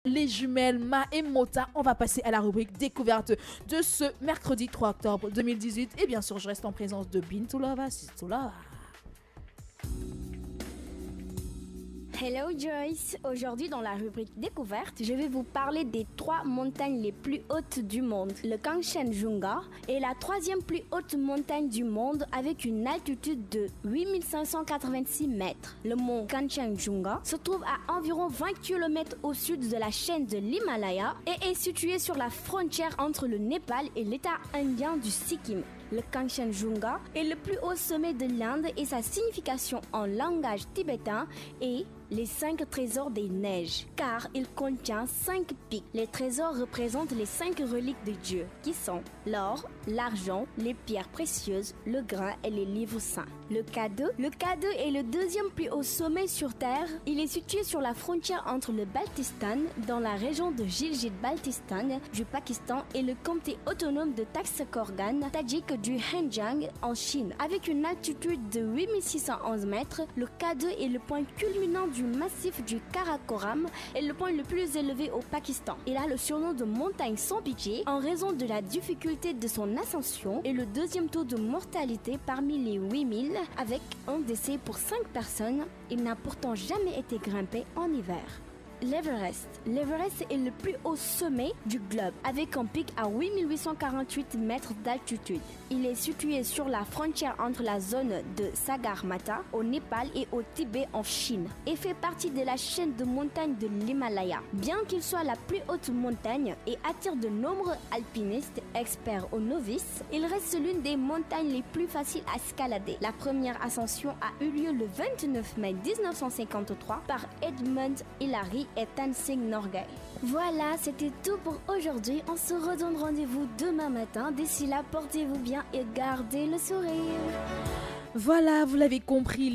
Les jumelles Ma et Mota. On va passer à la rubrique découverte de ce mercredi 3 octobre 2018. Et bien sûr, je reste en présence de Bintulova Sistulova. Hello Joyce, aujourd'hui dans la rubrique découverte, je vais vous parler des 3 montagnes les plus hautes du monde. Le Kanchenjunga est la 3e plus haute montagne du monde avec une altitude de 8586 mètres. Le mont Kanchenjunga se trouve à environ 20 km au sud de la chaîne de l'Himalaya et est situé sur la frontière entre le Népal et l'État indien du Sikkim. Le Kanchenjunga est le plus haut sommet de l'Inde et sa signification en langage tibétain est les 5 trésors des neiges, car il contient 5 pics. Les trésors représentent les 5 reliques de Dieu, qui sont l'or, l'argent, les pierres précieuses, le grain et les livres saints. Le K2 est le 2e plus haut sommet sur Terre. Il est situé sur la frontière entre le Baltistan, dans la région de Gilgit-Baltistan du Pakistan, et le comté autonome de Taxkorgan, tadjik du Xinjiang en Chine. Avec une altitude de 8611 mètres, le K2 est le point culminant du massif du Karakoram et le point le plus élevé au Pakistan. Il a le surnom de montagne sans pitié en raison de la difficulté de son ascension et le 2e taux de mortalité parmi les 8000 avec un décès pour 5 personnes. Il n'a pourtant jamais été grimpé en hiver. L'Everest est le plus haut sommet du globe avec un pic à 8848 mètres d'altitude. Il est situé sur la frontière entre la zone de Sagarmatha au Népal et au Tibet en Chine et fait partie de la chaîne de montagnes de l'Himalaya. Bien qu'il soit la plus haute montagne et attire de nombreux alpinistes, experts ou novices, il reste l'une des montagnes les plus faciles à escalader. La première ascension a eu lieu le 29 mai 1953 par Edmund Hillary et Tenzing Norgay. Voilà, c'était tout pour aujourd'hui. On se redonne rendez-vous demain matin. D'ici là, portez-vous bien et gardez le sourire. Voilà, vous l'avez compris.